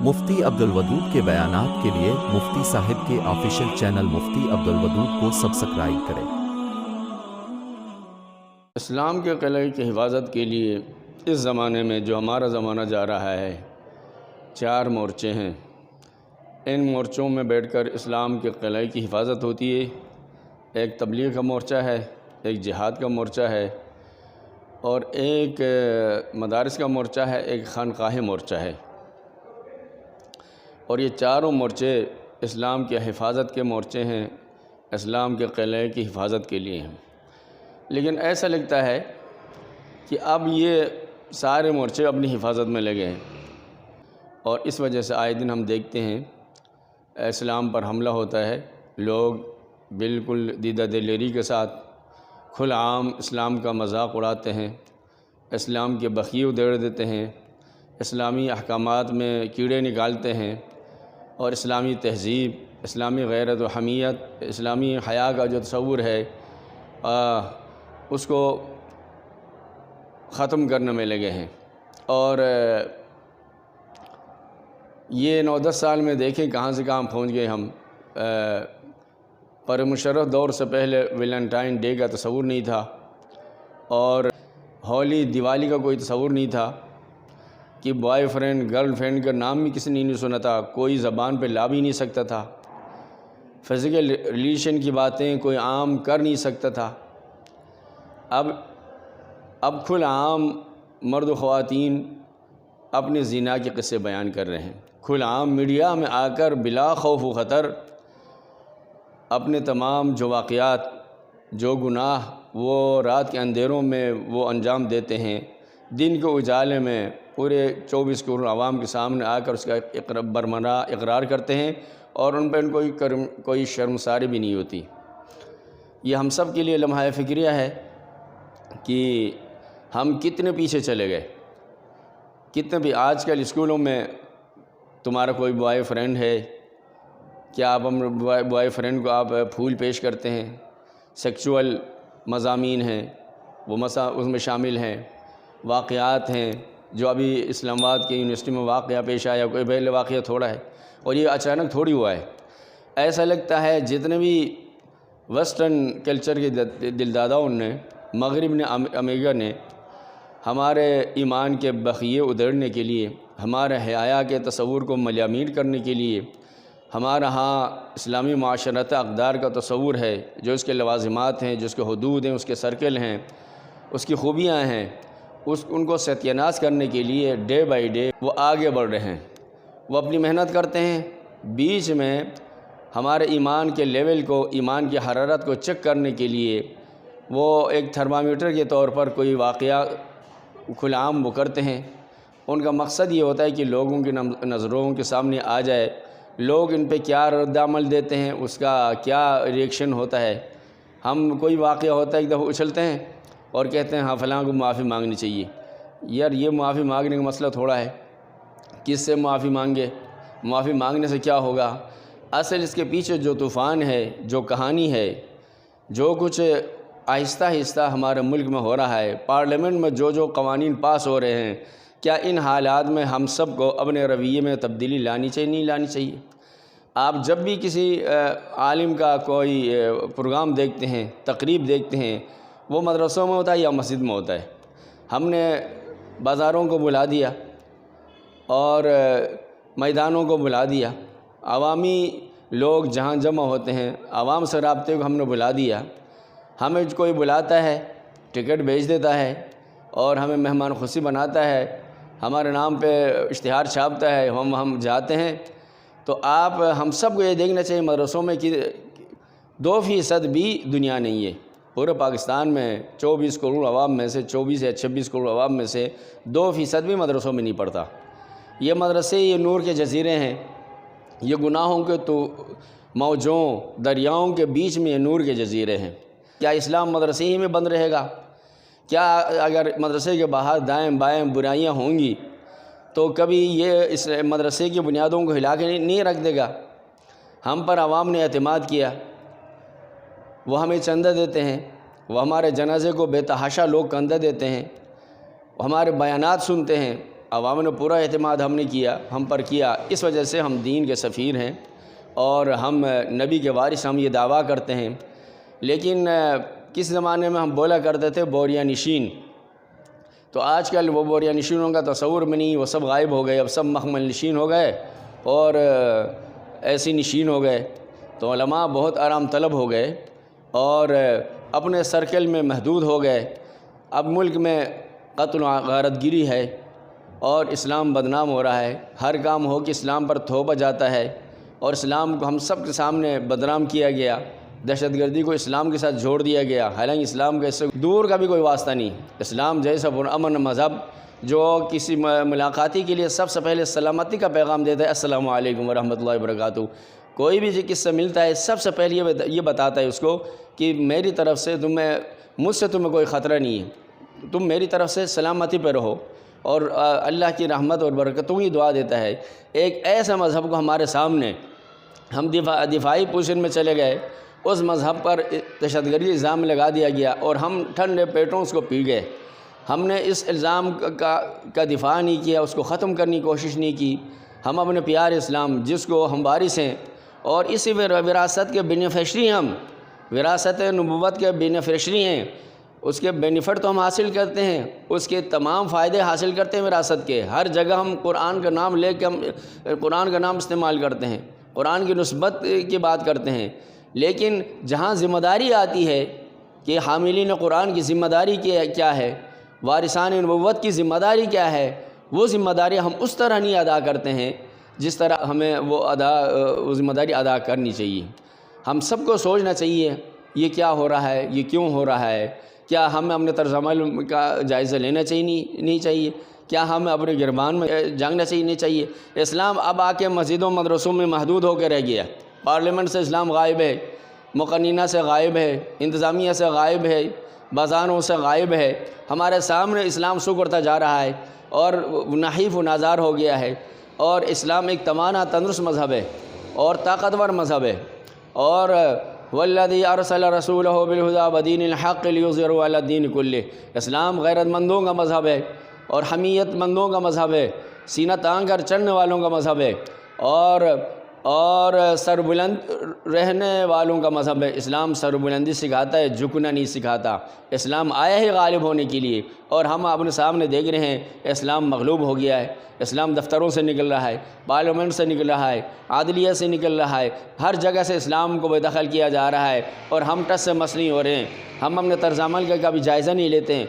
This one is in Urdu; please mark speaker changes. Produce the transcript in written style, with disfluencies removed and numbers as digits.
Speaker 1: مفتی عبدالودود کے بیانات کے لیے مفتی صاحب کے آفیشیل چینل مفتی عبدالودود کو سبسکرائب کریں۔
Speaker 2: اسلام کے قلعے کی حفاظت کے لیے اس زمانے میں جو ہمارا زمانہ جا رہا ہے 4 مورچے ہیں۔ ان مورچوں میں بیٹھ کر اسلام کے قلعے کی حفاظت ہوتی ہے۔ ایک تبلیغ کا مورچہ ہے، ایک جہاد کا مورچہ ہے، اور ایک مدارس کا مورچہ ہے، ایک خانقاہ مورچہ ہے۔ اور یہ چاروں مورچے اسلام کی حفاظت کے مورچے ہیں، اسلام کے قلعے کی حفاظت کے لیے ہیں۔ لیکن ایسا لگتا ہے کہ اب یہ سارے مورچے اپنی حفاظت میں لگے ہیں، اور اس وجہ سے آئے دن ہم دیکھتے ہیں اسلام پر حملہ ہوتا ہے۔ لوگ بالکل دیدہ دلیری کے ساتھ کھلا عام اسلام کا مذاق اڑاتے ہیں، اسلام کے بخیے ادھیڑ دیتے ہیں، اسلامی احکامات میں کیڑے نکالتے ہیں، اور اسلامی تہذیب، اسلامی غیرت و حمیت، اسلامی حیا کا جو تصور ہے اس کو ختم کرنے میں لگے ہیں۔ اور یہ 9-10 سال میں دیکھیں کہاں سے کہاں پہنچ گئے ہم۔ پر مشرف دور سے پہلے ویلنٹائن ڈے کا تصور نہیں تھا، اور ہولی دیوالی کا کوئی تصور نہیں تھا، کہ بوائے فرینڈ گرل فرینڈ کا نام بھی کسی نے نہیں سنا تھا، کوئی زبان پہ لا بھی نہیں سکتا تھا، فزیکل ریلیشن کی باتیں کوئی عام کر نہیں سکتا تھا۔ اب کھلا عام مرد و خواتین اپنے زنا کے قصے بیان کر رہے ہیں، کھلا عام میڈیا میں آ کر بلا خوف و خطر اپنے تمام جو واقعات، جو گناہ وہ رات کے اندھیروں میں وہ انجام دیتے ہیں، دن کے اجالے میں پورے 24 کروڑ عوام کے سامنے آ کر اس کا برملا اقرار کرتے ہیں، اور ان پہ کوئی شرمساری بھی نہیں ہوتی۔ یہ ہم سب کے لیے لمحہ فکریہ ہے کہ ہم کتنے پیچھے چلے گئے۔ کتنے بھی آج کل اسکولوں میں تمہارا کوئی بوائے فرینڈ ہے، کیا آپ بوائے فرینڈ کو آپ پھول پیش کرتے ہیں؟ سیکچول مضامین ہیں وہ اس میں شامل ہیں، واقعات ہیں جو ابھی اسلام آباد کی یونیورسٹی میں واقعہ پیش آیا، کوئی پہلے واقعہ تھوڑا ہے، اور یہ اچانک تھوڑی ہوا ہے۔ ایسا لگتا ہے جتنے بھی ویسٹرن کلچر کے دلداداؤں نے، مغرب نے، امریکہ نے ہمارے ایمان کے بخیے ادھیڑنے کے لیے، ہمارے حیا کے تصور کو ملیامین کرنے کے لیے، ہمارا ہاں اسلامی معاشرت اقدار کا تصور ہے، جو اس کے لوازمات ہیں، جو اس کے حدود ہیں، اس کے سرکل ہیں، اس کی خوبیاں ہیں، ان کو ستیہ کرنے کے لیے ڈے بائی ڈے وہ آگے بڑھ رہے ہیں، وہ اپنی محنت کرتے ہیں۔ بیچ میں ہمارے ایمان کے لیول کو، ایمان کی حرارت کو چیک کرنے کے لیے وہ ایک تھرمامیٹر کے طور پر کوئی واقعہ کھلا عام وہ کرتے ہیں۔ ان کا مقصد یہ ہوتا ہے کہ لوگوں کی نظروں کے سامنے آ جائے، لوگ ان پہ کیا رد عمل دیتے ہیں، اس کا کیا ریئیکشن ہوتا ہے۔ ہم کوئی واقعہ ہوتا ہے ایک دفعہ اچھلتے ہیں اور کہتے ہیں ہاں فلاں کو معافی مانگنی چاہیے۔ یار یہ معافی مانگنے کا مسئلہ تھوڑا ہے، کس سے معافی مانگے، معافی مانگنے سے کیا ہوگا؟ اصل اس کے پیچھے جو طوفان ہے، جو کہانی ہے، جو کچھ آہستہ آہستہ ہمارے ملک میں ہو رہا ہے، پارلیمنٹ میں جو قوانین پاس ہو رہے ہیں، کیا ان حالات میں ہم سب کو اپنے رویے میں تبدیلی لانی چاہیے، نہیں لانی چاہیے؟ آپ جب بھی کسی عالم کا کوئی پروگرام دیکھتے ہیں، تقریب دیکھتے ہیں، وہ مدرسوں میں ہوتا ہے یا مسجد میں ہوتا ہے۔ ہم نے بازاروں کو بلا دیا اور میدانوں کو بلا دیا، عوامی لوگ جہاں جمع ہوتے ہیں، عوام سے رابطے کو ہم نے بلا دیا۔ ہمیں کوئی بلاتا ہے، ٹکٹ بھیج دیتا ہے، اور ہمیں مہمان خوشی بناتا ہے، ہمارے نام پہ اشتہار چھاپتا ہے، ہم جاتے ہیں۔ تو ہم سب کو یہ دیکھنا چاہیے مدرسوں میں کہ 2% بھی دنیا نہیں ہے۔ پورے پاکستان میں 24 کروڑ عوام میں سے 24 یا 26 کروڑ عوام میں سے 2% بھی مدرسوں میں نہیں پڑھتا۔ یہ مدرسے یہ نور کے جزیرے ہیں، یہ گناہوں کے تو موجوں دریاؤں کے بیچ میں یہ نور کے جزیرے ہیں۔ کیا اسلام مدرسے ہی میں بند رہے گا؟ کیا اگر مدرسے کے باہر دائیں بائیں برائیاں ہوں گی تو کبھی یہ اس مدرسے کی بنیادوں کو ہلا کے نہیں رکھ دے گا؟ ہم پر عوام نے اعتماد کیا، وہ ہمیں چندہ دیتے ہیں، وہ ہمارے جنازے کو بے تحاشا لوگ چندہ دیتے ہیں، وہ ہمارے بیانات سنتے ہیں، عوام نے پورا اعتماد ہم پر کیا، اس وجہ سے ہم دین کے سفیر ہیں اور ہم نبی کے وارث، ہم یہ دعویٰ کرتے ہیں۔ لیکن کس زمانے میں ہم بولا کرتے تھے بوریا نشین، تو آج کل وہ بوریا نشینوں کا تصور میں نہیں، وہ سب غائب ہو گئے، اب سب مخمل نشین ہو گئے اور ایسی نشین ہو گئے۔ تو علماء بہت آرام طلب ہو گئے اور اپنے سرکل میں محدود ہو گئے۔ اب ملک میں قتل و غارت گری ہے اور اسلام بدنام ہو رہا ہے، ہر کام ہو کہ اسلام پر تھوپا جاتا ہے اور اسلام کو ہم سب کے سامنے بدنام کیا گیا، دہشت گردی کو اسلام کے ساتھ جوڑ دیا گیا، حالانکہ اسلام کا اس سے دور کا بھی کوئی واسطہ نہیں۔ اسلام جیسا پرامن مذہب جو کسی ملاقاتی کے لیے سب سے پہلے سلامتی کا پیغام دیتا ہے، السلام علیکم ورحمۃ اللہ وبرکاتہ، کوئی بھی کس سے ملتا ہے سب سے پہلے یہ بتاتا ہے اس کو کہ میری طرف سے مجھ سے تمہیں کوئی خطرہ نہیں ہے، تم میری طرف سے سلامتی پہ رہو اور اللہ کی رحمت اور برکتوں کی دعا دیتا ہے۔ ایک ایسا مذہب کو ہمارے سامنے ہم دفاعی پوزیشن میں چلے گئے، اس مذہب پر دہشت گردی الزام لگا دیا گیا اور ہم ٹھنڈے پیٹوں اس کو پی گئے۔ ہم نے اس الزام کا دفاع نہیں کیا، اس کو ختم کرنے کی کوشش نہیں کی۔ ہم اپنے پیارے اسلام جس کو ہم وارث ہیں اور اسی وراثت کے بینیفیشری، ہم وراثت نبوت کے بینیفیشری ہیں، اس کے بینیفٹ تو ہم حاصل کرتے ہیں، اس کے تمام فائدے حاصل کرتے ہیں وراثت کے۔ ہر جگہ ہم قرآن کا نام لے کے ہم قرآن کا نام استعمال کرتے ہیں، قرآن کی نسبت کی بات کرتے ہیں، لیکن جہاں ذمہ داری آتی ہے کہ حاملین قرآن کی ذمہ داری کیا ہے، وارثان نبوت کی ذمہ داری کیا ہے، وہ ذمہ داری ہم اس طرح نہیں ادا کرتے ہیں جس طرح ہمیں وہ ذمہ داری ادا کرنی چاہیے۔ ہم سب کو سوچنا چاہیے یہ کیا ہو رہا ہے، یہ کیوں ہو رہا ہے، کیا ہمیں اپنے طرز عمل کا جائزہ لینا چاہیے نہیں چاہیے، کیا ہمیں اپنے گربان میں جاننا چاہیے نہیں چاہیے۔ اسلام اب آ کے مسجدوں مدرسوں میں محدود ہو کے رہ گیا، پارلیمنٹ سے اسلام غائب ہے، مقننہ سے غائب ہے، انتظامیہ سے غائب ہے، بازاروں سے غائب ہے، ہمارے سامنے اسلام سکڑتا جا رہا ہے اور نحیف و نازار ہو گیا ہے۔ اور اسلام ایک توانا تندرست مذہب ہے اور طاقتور مذہب ہے، اور والذی ارسل رسولہ بالہدی ودین الحق لیظہرہ علی الدین کلہ، اسلام غیرت مندوں کا مذہب ہے اور حمیت مندوں کا مذہب ہے، سینہ تان کر چڑھنے والوں کا مذہب ہے اور سربلند رہنے والوں کا مذہب ہے۔ اسلام سربلندی سکھاتا ہے، جھکنا نہیں سکھاتا۔ اسلام آیا ہے غالب ہونے کے لیے اور ہم اپنے سامنے دیکھ رہے ہیں اسلام مغلوب ہو گیا ہے۔ اسلام دفتروں سے نکل رہا ہے، پارلیمنٹ سے نکل رہا ہے، عدلیہ سے نکل رہا ہے، ہر جگہ سے اسلام کو بے دخل کیا جا رہا ہے اور ہم ٹس سے مس نہیں ہو رہے ہیں، ہم اپنے طرز عمل کا کبھی جائزہ نہیں لیتے ہیں۔